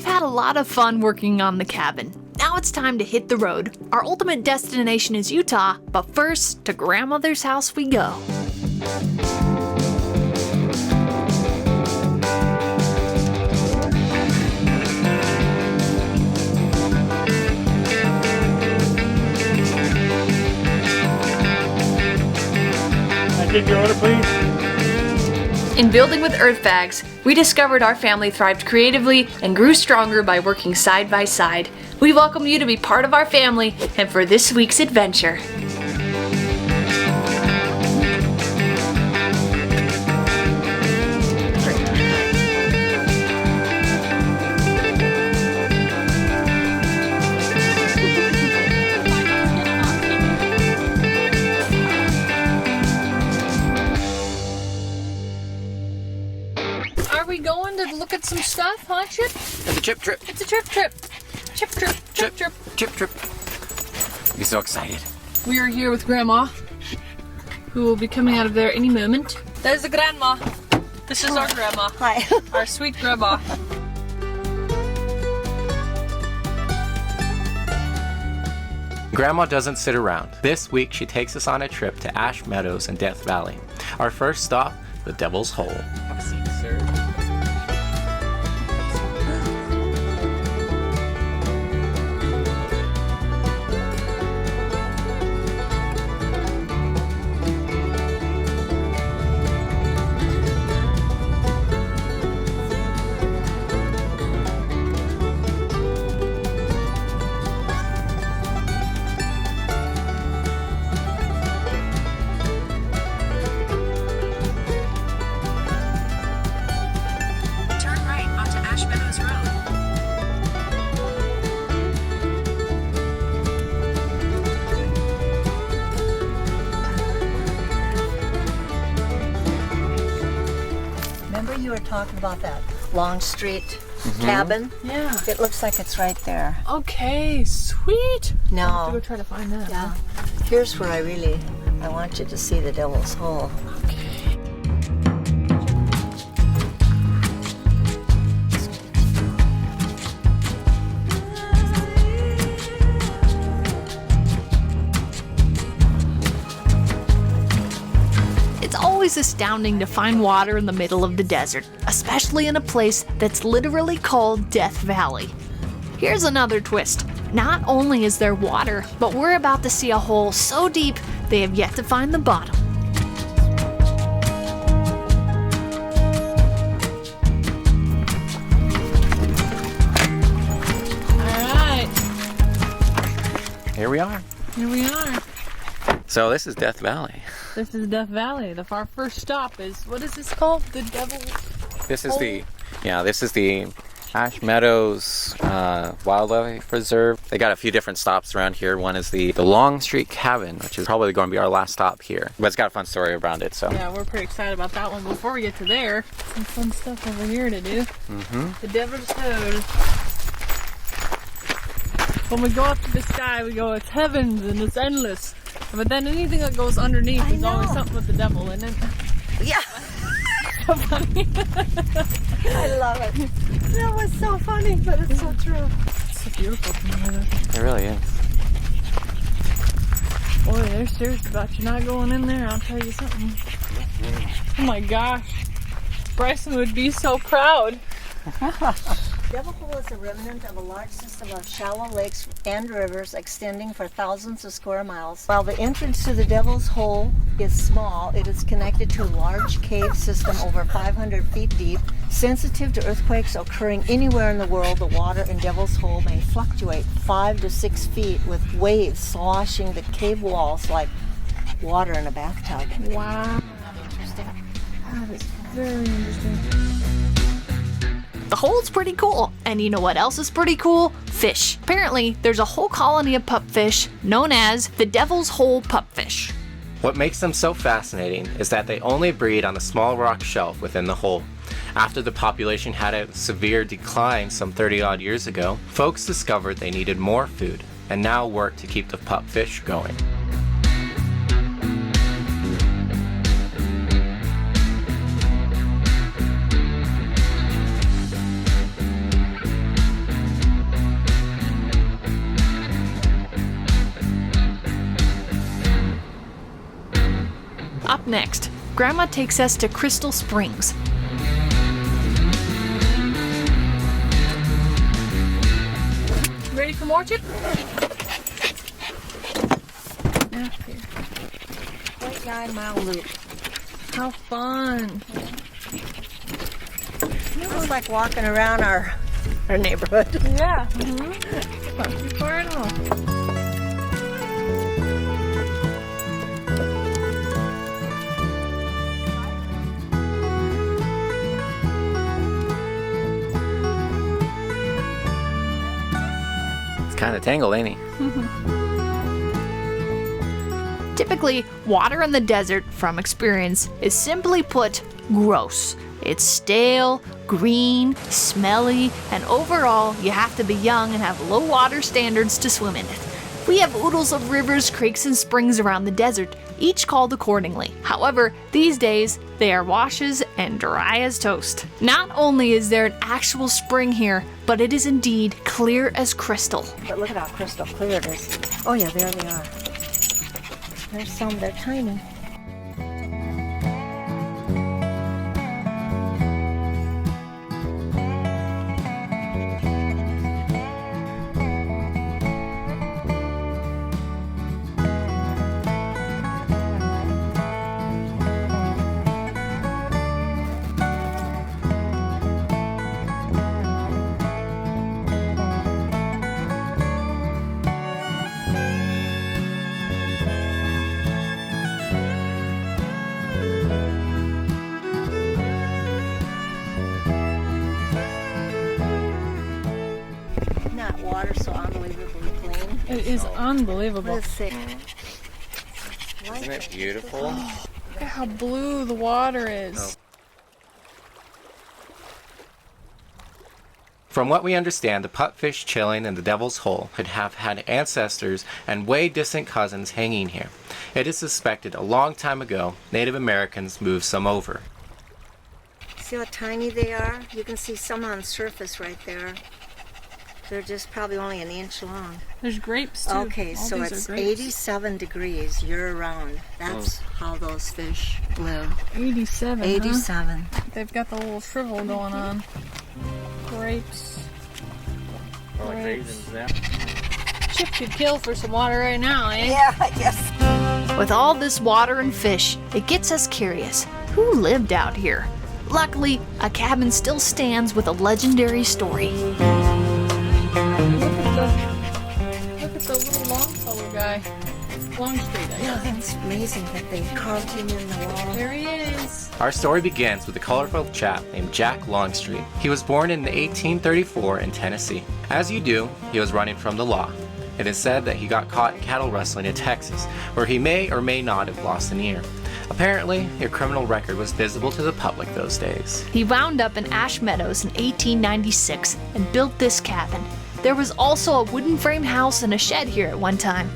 We've had a lot of fun working on the cabin. Now it's time to hit the road. Our ultimate destination is Utah, but first, to grandmother's house we go. Take your order, please. In Building with Earth Bags, we discovered our family thrived creatively and grew stronger by working side by side. We welcome you to be part of our family and for this week's adventure. Are we going to look at some stuff, huh, Chip? It's a trip. It's a trip. Trip. Be so excited. We are here with Grandma, who will be coming out of there any moment. There's the Grandma. This is our Grandma. Hi. Our sweet Grandma. Grandma doesn't sit around. This week she takes us on a trip to Ash Meadows in Death Valley. Our first stop, the Devil's Hole. Have a seat, sir. You were talking about that Longstreet Cabin? Yeah. It looks like it's right there. Okay, sweet. No. I'll have to go try to find that. Yeah. Here's where I want you to see the Devil's Hole. Okay. It's always astounding to find water in the middle of the desert, especially in a place that's literally called Death Valley. Here's another twist. Not only is there water, but we're about to see a hole so deep they have yet to find the bottom. Alright, Here we are. here we are. So this is Death Valley. This is Death Valley. Our first stop is, what is this called? The Devil's This is Hole? this is the Ash Meadows Wildlife Preserve. They got a few different stops around here. One is the Longstreet Cabin, which is probably going to be our last stop here. But it's got a fun story around it, so. Yeah, we're pretty excited about that one. Before we get to there, some fun stuff over here to do. The Devil's Hole. When we go up to the sky, we go, it's heavens and it's endless. But then anything that goes underneath is always something with the devil in it. Yeah. So funny. I love it. That was so funny, but it's so true. It's so beautiful from here. It really is. Boy, they're serious about you not going in there, I'll tell you something. Oh my gosh. Bryson would be so proud. Devil Hole is a remnant of a large system of shallow lakes and rivers extending for thousands of square miles. While the entrance to the Devil's Hole is small, it is connected to a large cave system over 500 feet deep. Sensitive to earthquakes occurring anywhere in the world, the water in Devil's Hole may fluctuate 5 to 6 feet with waves sloshing the cave walls like water in a bathtub. Wow. Interesting. That is very interesting. The hole's pretty cool, and you know what else is pretty cool? Fish. Apparently, there's a whole colony of pupfish known as the Devil's Hole pupfish. What makes them so fascinating is that they only breed on a small rock shelf within the hole. After the population had a severe decline some 30-odd years ago, folks discovered they needed more food and now work to keep the pupfish going. Up next, Grandma takes us to Crystal Springs. Ready for more, Chip? Yeah, here. 0.9-mile loop. How fun. It's like walking around our neighborhood. Yeah. Not too far at all. It's kind of tangled, ain't he? Typically, water in the desert, from experience, is simply put gross. It's stale, green, smelly, and overall, you have to be young and have low water standards to swim in it. We have oodles of rivers, creeks, and springs around the desert, each called accordingly. However, these days, they are washes and dry as toast. Not only is there an actual spring here, but it is indeed clear as crystal. But look at how crystal clear it is. Oh yeah, there they are. There's some, they're tiny. Water so unbelievably clean. It is unbelievable. Let's see. Isn't it beautiful? Look at how blue the water is. From what we understand, the pupfish chilling in the Devil's Hole could have had ancestors and way distant cousins hanging here. It is suspected a long time ago, Native Americans moved some over. See how tiny they are? You can see some on the surface right there. They're just probably only an inch long. There's grapes too. Okay, so it's 87 degrees year-round. That's how those fish live. 87. 87. Huh? They've got the little shrivel going on. Grapes. Chip could kill for some water right now, eh? Yeah, I guess. With all this water and fish, it gets us curious. Who lived out here? Luckily, a cabin still stands with a legendary story. Look at the little Longfellow guy. Longstreet, I guess. It's amazing that they carved him in the wall. There he is. Our story begins with a colorful chap named Jack Longstreet. He was born in 1834 in Tennessee. As you do, he was running from the law. It is said that he got caught cattle rustling in Texas, where he may or may not have lost an ear. Apparently, your criminal record was visible to the public those days. He wound up in Ash Meadows in 1896 and built this cabin. There was also a wooden frame house and a shed here at one time.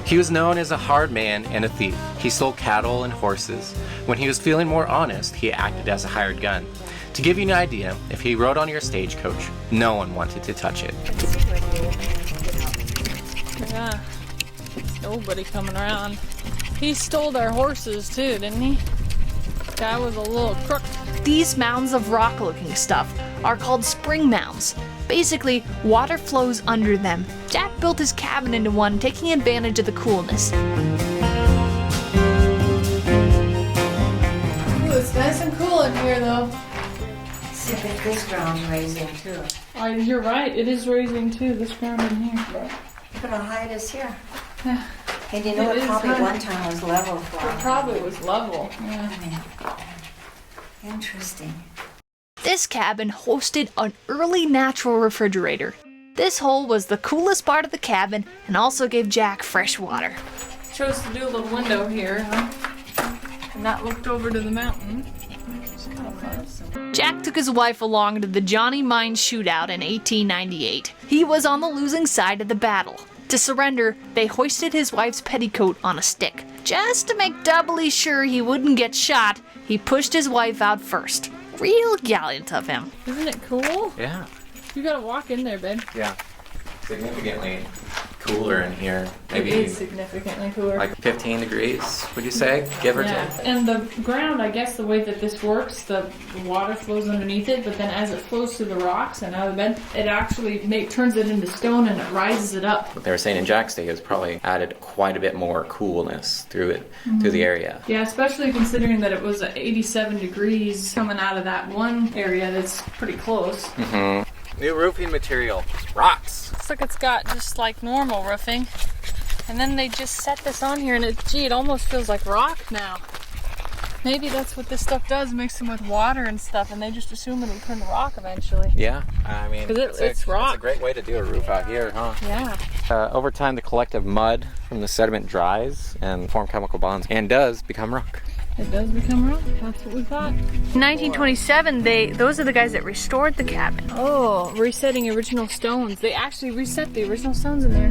He was known as a hard man and a thief. He stole cattle and horses. When he was feeling more honest, he acted as a hired gun. To give you an idea, if he rode on your stagecoach, no one wanted to touch it. Yeah, nobody coming around. He stole their horses too, didn't he? Guy was a little crook. These mounds of rock-looking stuff are called spring mounds. Basically, water flows under them. Jack built his cabin into one, taking advantage of the coolness. Ooh, it's nice and cool in here, though. See, I think this ground's raising too. You're right, it is raising too, this ground in here. Look at how high it is here. Yeah. And you know, It it is probably high. one time was level for It probably was level. Yeah. Interesting. This cabin hosted an early natural refrigerator. This hole was the coolest part of the cabin and also gave Jack fresh water. Chose to do a little window here, huh? And that looked over to the mountain. Jack took his wife along to the Johnny Mines shootout in 1898. He was on the losing side of the battle. To surrender, they hoisted his wife's petticoat on a stick. Just to make doubly sure he wouldn't get shot, he pushed his wife out first. Real gallant of him. Isn't it cool? Yeah. You gotta walk in there, babe. Yeah. Significantly cooler in here. Maybe It is significantly cooler. like 15 degrees, would you say? Give or Yeah, take? and the ground, I guess the way that this works, the water flows underneath it, but then as it flows through the rocks and out of the bed, it actually turns it into stone and it rises it up. What they were saying in Jack's day has probably added quite a bit more coolness through it, through the area. Yeah, especially considering that it was 87 degrees coming out of that one area that's pretty close. New roofing material, rocks. Looks like it's got just like normal roofing. And then they just set this on here and it almost feels like rock now. Maybe that's what this stuff does, mix them with water and stuff, and they just assume it'll turn to rock eventually. Yeah, I mean, it's rock. It's a great way to do a roof out here, huh? Yeah. Over time, the collective mud from the sediment dries and form chemical bonds and does become rock. It does become rock. That's what we thought. In 1927, those are the guys that restored the cabin. Oh, resetting original stones. They actually reset the original stones in there.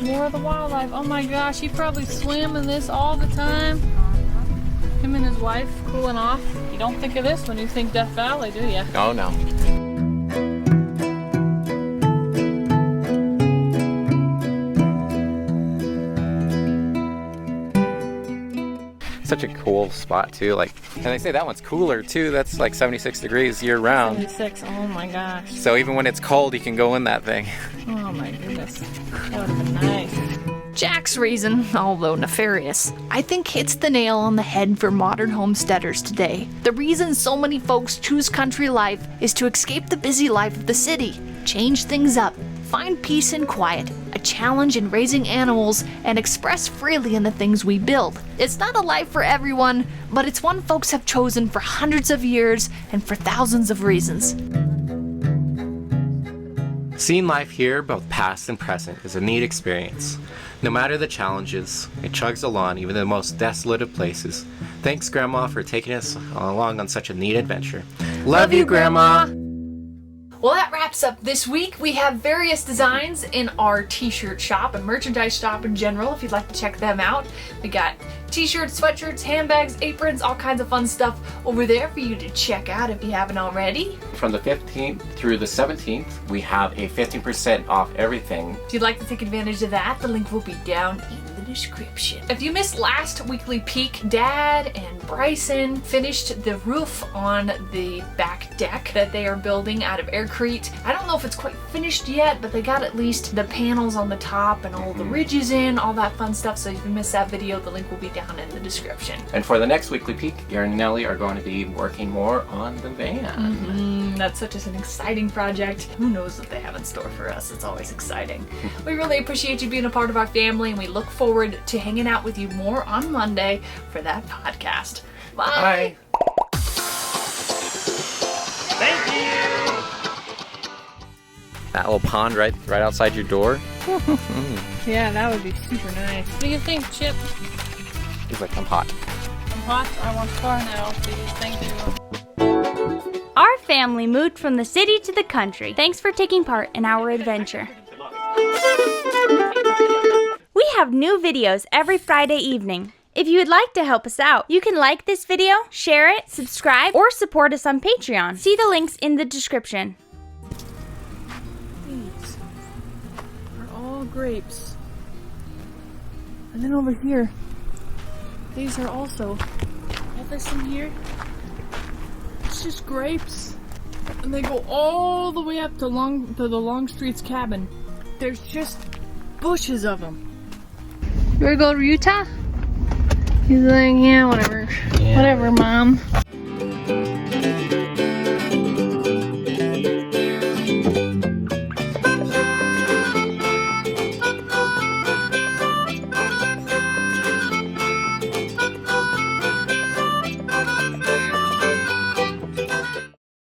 More of the wildlife. Oh my gosh, he probably swam in this all the time. Him and his wife cooling off. You don't think of this when you think Death Valley, do you? Oh no. Such a cool spot too, like, and they say that one's cooler too. That's like 76 degrees year round. 76, oh my gosh. So even when it's cold, you can go in that thing. Oh my goodness. That would have been nice. Jack's reason, although nefarious, I think hits the nail on the head for modern homesteaders today. The reason so many folks choose country life is to escape the busy life of the city, change things up, find peace and quiet, a challenge in raising animals, and express freely in the things we build. It's not a life for everyone, but it's one folks have chosen for hundreds of years and for thousands of reasons. Seeing life here, both past and present, is a neat experience. No matter the challenges, it chugs along even the most desolate of places. Thanks, Grandma, for taking us along on such a neat adventure. Love you, Grandma! Well, that wraps up this week. We have various designs in our t-shirt shop and merchandise shop in general, if you'd like to check them out. We got t-shirts, sweatshirts, handbags, aprons, all kinds of fun stuff over there for you to check out if you haven't already. From the 15th through the 17th, we have a 15% off everything. If you'd like to take advantage of that, the link will be down in the description. If you missed last weekly peek, Dad and Bryson finished the roof on the back deck that they are building out of aircrete. I don't know if it's quite finished yet, but they got at least the panels on the top and all the ridges in, all that fun stuff. So if you missed that video, the link will be down in the description. And for the next weekly peek, Garen and Nellie are going to be working more on the van. That's such an exciting project. Who knows what they have in store for us? It's always exciting. We really appreciate you being a part of our family, and we look forward to hanging out with you more on Monday for that podcast. Bye! Thank you. That little pond right outside your door. Yeah, that would be super nice. What do you think, Chip? He's like, I'm hot. I'm hot. I want car now, please. Thank you. Our family moved from the city to the country. Thanks for taking part in our adventure. We have new videos every Friday evening. If you would like to help us out, you can like this video, share it, subscribe, or support us on Patreon. See the links in the description. These are all grapes. And then over here, these are also, all this in here, it's just grapes. And they go all the way up to the Longstreet's cabin. There's just bushes of them. You ready to go to Utah? He's like, yeah, whatever. Yeah. Whatever, Mom.